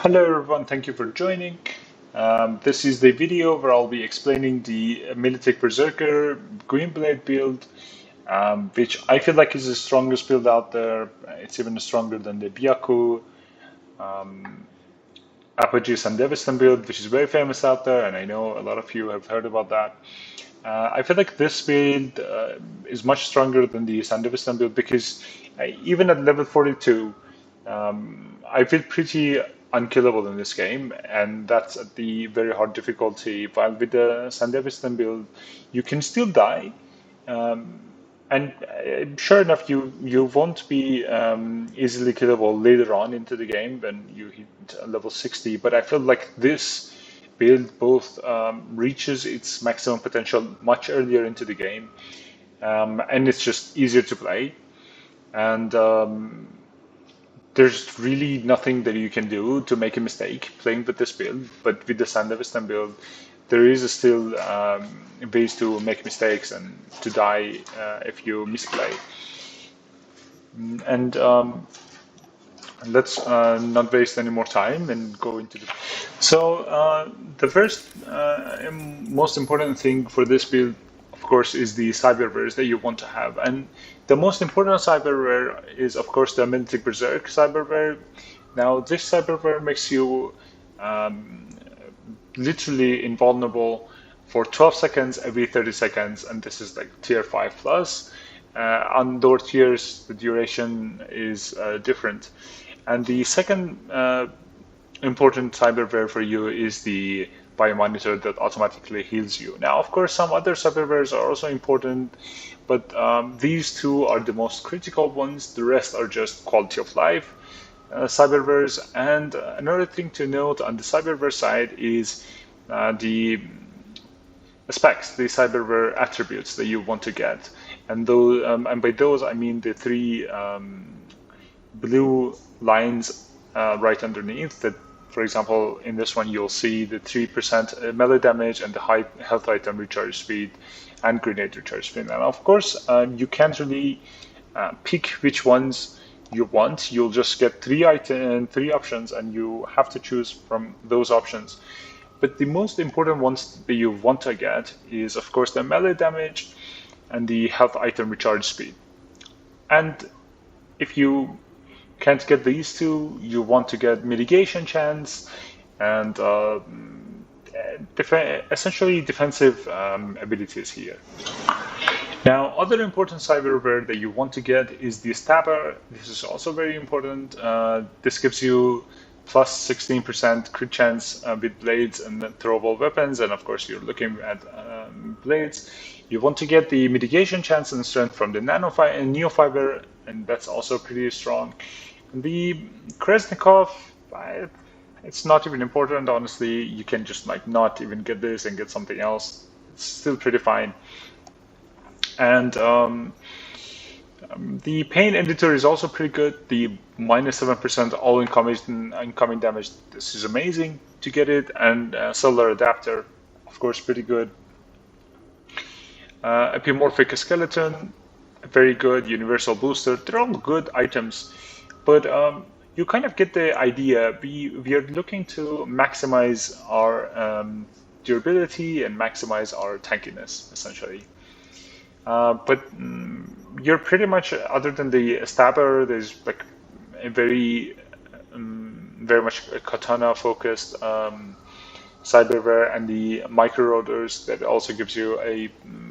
Hello everyone, thank you for joining. This is the video where I'll be explaining the Militech Berserker Gwynbleidd build, which I feel like is the strongest build out there. It's even stronger than the Byakko Apogee Sandevistan build, which is very famous out there, and I know a lot of you have heard about that. I feel like this build is much stronger than the Sandevistan build because even at level 42, I feel pretty unkillable in this game, and that's at the very hard difficulty. While with the Sandevistan build, you can still die, and sure enough, you won't be easily killable later on into the game when you hit level 60. But I feel like this build both reaches its maximum potential much earlier into the game, and it's just easier to play. And there's really nothing that you can do to make a mistake playing with this build. But with the Sandevistan build, there is still ways to make mistakes and to die if you misplay. And let's not waste any more time and go into the. So the first most important thing for this build, of course, is the cyberwares that you want to have. And the most important cyberware is, of course, the Militech Berserk cyberware. Now, this cyberware makes you literally invulnerable for 12 seconds every 30 seconds, and this is like tier 5 plus. On lower tiers, the duration is different. And the second important cyberware for you is the biomonitor that automatically heals you. Now, of course, some other cyberwares are also important, but these two are the most critical ones. The rest are just quality of life cyberwares. And another thing to note on the cyberware side is the specs, the cyberware attributes that you want to get. And those, and by those, I mean the three blue lines right underneath that. For example, in this one, you'll see the 3% melee damage and the high health item recharge speed and grenade recharge speed. And of course, you can't really pick which ones you want. You'll just get three options, and you have to choose from those options. But the most important ones that you want to get is, of course, the melee damage and the health item recharge speed. And if you can't get these two, you want to get mitigation chance and essentially defensive abilities here. Now, other important cyberware that you want to get is the stabber. This is also very important. This gives you plus 16% crit chance with blades and throwable weapons, and of course you're looking at blades. You want to get the mitigation chance and strength from the neofiber, and that's also pretty strong. The Kresnikov, it's not even important, honestly. You can just like not even get this and get something else. It's still pretty fine. And the pain editor is also pretty good. The minus 7% all incoming damage. This is amazing to get it. And cellular adapter, of course, pretty good. Epimorphic skeleton, very good. Universal booster, they're all good items. But you kind of get the idea. We are looking to maximize our durability and maximize our tankiness, essentially. But you're pretty much, other than the stabber, there's like a very much katana focused cyberware, and the micro rotors that also gives you a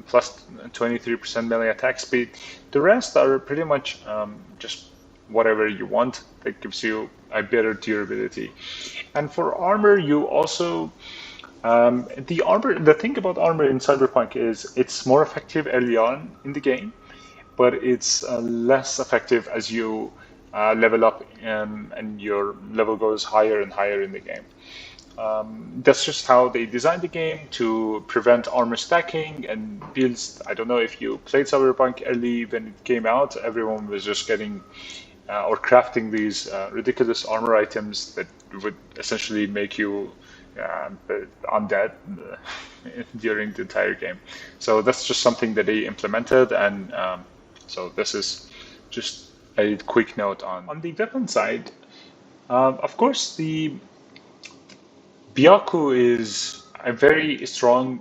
plus 23% melee attack speed. The rest are pretty much just whatever you want that gives you a better durability. And for armor, you also the thing about armor in Cyberpunk is it's more effective early on in the game, but it's less effective as you level up and your level goes higher and higher in the game. That's just how they designed the game to prevent armor stacking and builds. I don't know if you played Cyberpunk early when it came out, everyone was just getting or crafting these ridiculous armor items that would essentially make you undead during the entire game. So that's just something that they implemented, and so this is just a quick note on the weapon side. Of course, the Byaku is a very strong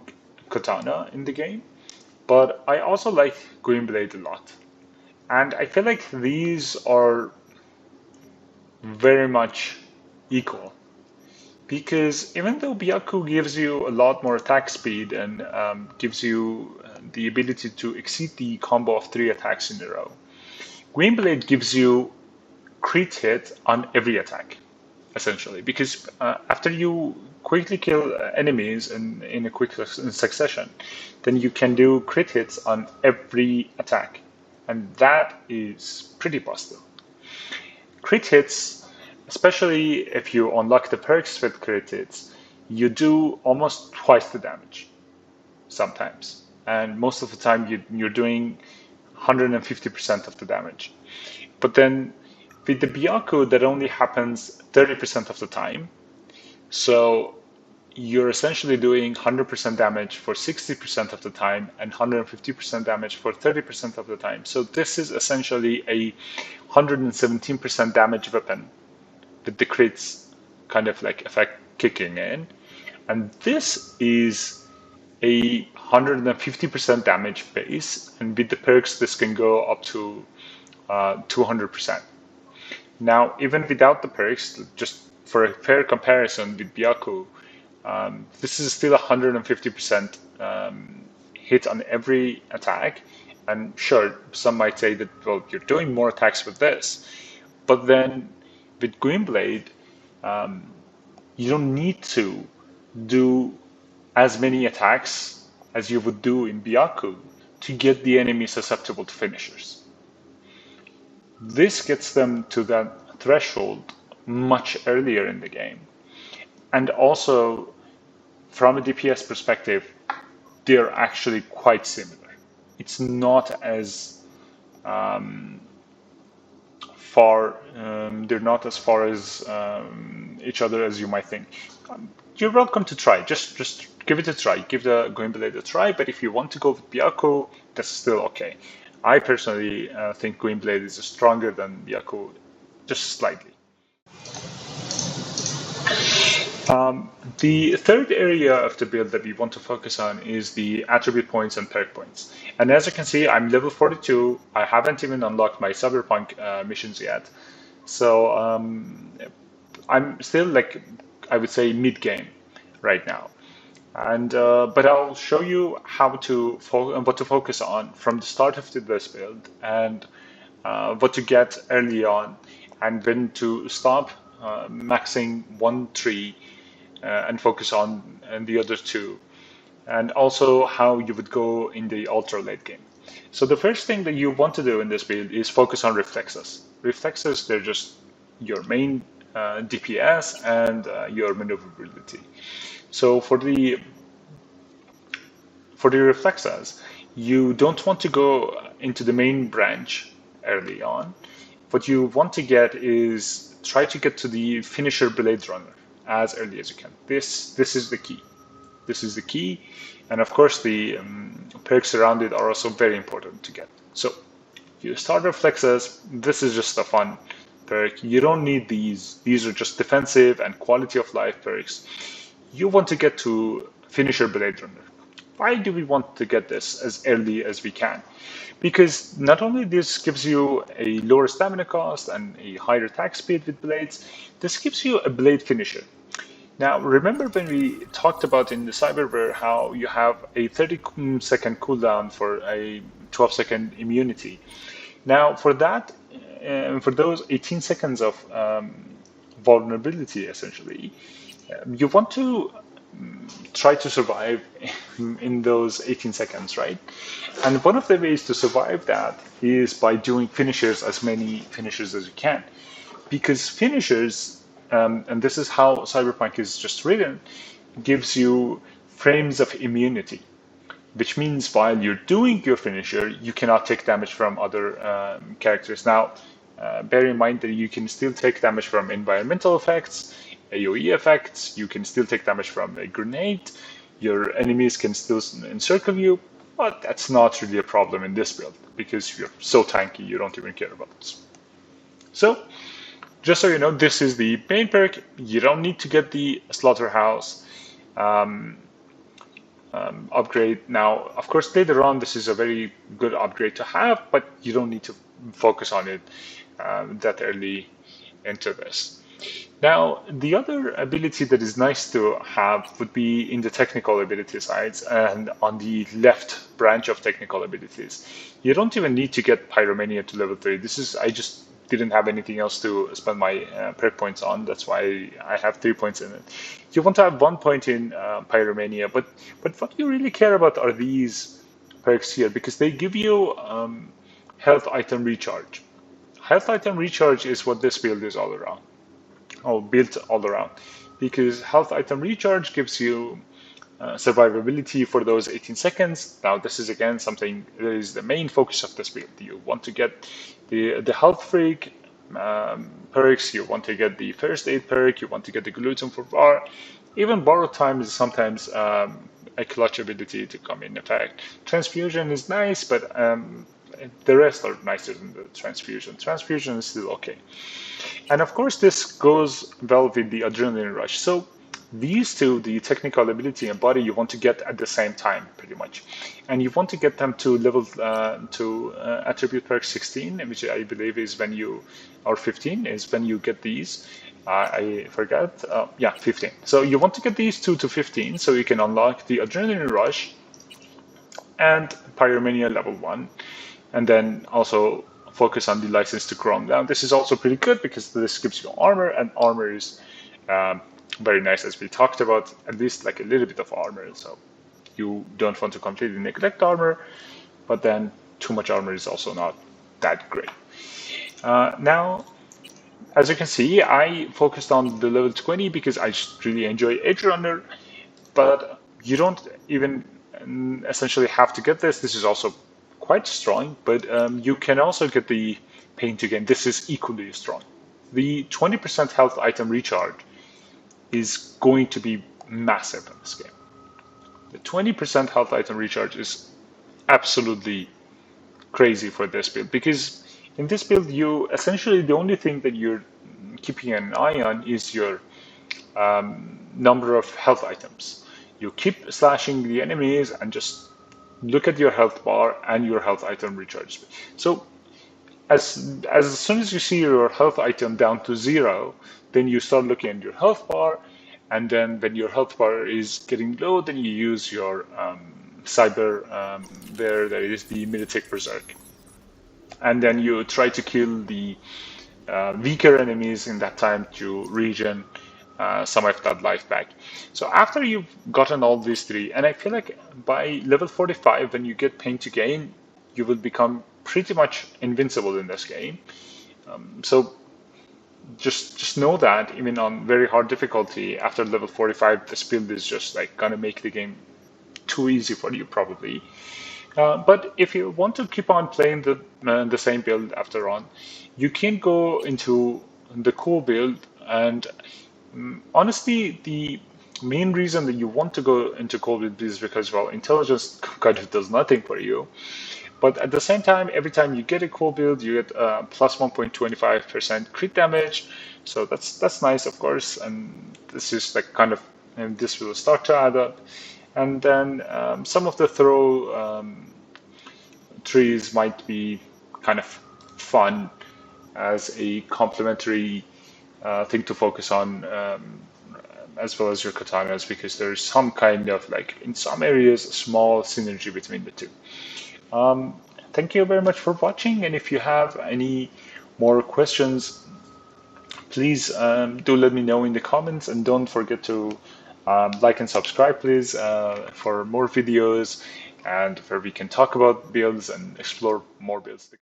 katana in the game, but I also like Gwynbleidd a lot. And I feel like these are very much equal because even though Byaku gives you a lot more attack speed and gives you the ability to exceed the combo of 3 attacks in a row, Gwynbleidd gives you crit hit on every attack, essentially, because after you quickly kill enemies in a quick succession, then you can do crit hits on every attack, and that is pretty busted. Crit hits, especially if you unlock the perks with crit hits, you do almost twice the damage sometimes, and most of the time you're doing 150% of the damage. But then with the Byaku, that only happens 30% of the time. So you're essentially doing 100% damage for 60% of the time and 150% damage for 30% of the time. So this is essentially a 117% damage weapon with the crits kind of like effect kicking in. And this is a 150% damage base, and with the perks, this can go up to 200%. Now, even without the perks, just for a fair comparison with Byaku, this is still 150% hit on every attack. And sure, some might say that, well, you're doing more attacks with this. But then with Gwynbleidd, you don't need to do as many attacks as you would do in Byaku to get the enemy susceptible to finishers. This gets them to that threshold much earlier in the game. And also, from a DPS perspective, they're actually quite similar. It's not as they're not as far as each other as you might think. You're welcome to try. Just give it a try. Give the Gwynbleidd a try. But if you want to go with Byakko, that's still okay. I personally think Gwynbleidd is stronger than Byakko, just slightly. The third area of the build that we want to focus on is the attribute points and perk points. And as you can see, I'm level 42. I haven't even unlocked my Cyberpunk missions yet. So I'm still like, I would say, mid-game right now. And but I'll show you how to what to focus on from the start of this build, and what to get early on, and when to stop maxing one tree and focus on and the other two, and also how you would go in the ultra late game. So the first thing that you want to do in this build is focus on reflexes. Reflexes, they're just your main DPS and your maneuverability. So for the reflexes, you don't want to go into the main branch early on. What you want to get is try to get to the finisher Blade Runner as early as you can. This is the key. This is the key, and of course the perks around it are also very important to get. So you start reflexes. This is just a fun perk. You don't need these. These are just defensive and quality of life perks. You want to get to finisher Blade Runner. Why do we want to get this as early as we can? Because not only this gives you a lower stamina cost and a higher attack speed with blades, this gives you a blade finisher. Now, remember when we talked about in the Cyberpunk how you have a 30-second cooldown for a 12-second immunity. Now, for that, for those 18 seconds of vulnerability, essentially, you want to try to survive in those 18 seconds, right? And one of the ways to survive that is by doing finishers, as many finishers as you can. Because finishers, and this is how Cyberpunk is just written, gives you frames of immunity, which means while you're doing your finisher, you cannot take damage from other characters. Now, bear in mind that you can still take damage from environmental effects, AoE effects, you can still take damage from a grenade, your enemies can still encircle you, but that's not really a problem in this build because you're so tanky you don't even care about this. So just so you know, this is the main perk. You don't need to get the slaughterhouse upgrade. Now, of course, later on, this is a very good upgrade to have, but you don't need to focus on it that early into this. Now, the other ability that is nice to have would be in the technical ability sides and on the left branch of technical abilities. You don't even need to get Pyromania to level 3. This is, I just didn't have anything else to spend my perk points on. That's why I have 3 points in it. You want to have 1 point in Pyromania, but what you really care about are these perks here because they give you health item recharge. Health item recharge is what this build is all around, or built all around, because health item recharge gives you survivability for those 18 seconds. Now, this is again something that is the main focus of this build. You want to get the health freak perks, you want to get the first aid perk, you want to get the gluten for bar. Even borrow time is sometimes a clutch ability to come in effect. Transfusion is nice, but the rest are nicer than the transfusion. Transfusion is still okay. And of course, this goes well with the adrenaline rush. So these two, the technical ability and body, you want to get at the same time, pretty much. And you want to get them to level attribute perk 16, which I believe is when you, or 15 is when you get these. I forgot. Yeah, 15. So you want to get these two to 15 so you can unlock the adrenaline rush and Pyromania level 1. And then also focus on the license to chrome. Now, this is also pretty good because this gives you armor, and armor is very nice, as we talked about, at least like a little bit of armor. So you don't want to completely neglect armor, but then too much armor is also not that great. Now, as you can see, I focused on the level 20 because I just really enjoy Edge Runner, but you don't even essentially have to get this. This is also quite strong, but you can also get the paint again. This is equally strong. The 20% health item recharge is going to be massive in this game. The 20% health item recharge is absolutely crazy for this build because in this build, you essentially the only thing that you're keeping an eye on is your number of health items. You keep slashing the enemies and just look at your health bar and your health item recharge. So as soon as you see your health item down to 0, then you start looking at your health bar, and then when your health bar is getting low, then you use your there is the Militic Berserk. And then you try to kill the weaker enemies in that time to regen some of that life back. So after you've gotten all these three, and I feel like by level 45, when you get Pain to Gain, you will become pretty much invincible in this game. So just know that even on very hard difficulty, after level 45, this build is just like gonna make the game too easy for you probably. But if you want to keep on playing the same build after on, you can go into the cool build. And honestly, the main reason that you want to go into cool build is because, well, intelligence kind of does nothing for you. But at the same time, every time you get a cool build, you get plus 1.25% crit damage. So that's nice, of course. And this is like kind of, and this will start to add up. And then some of the throw trees might be kind of fun as a complementary thing to focus on, as well as your katanas, because there's some kind of like, in some areas, small synergy between the two. Thank you very much for watching, and if you have any more questions, please do let me know in the comments, and don't forget to like and subscribe, please, for more videos and where we can talk about builds and explore more builds.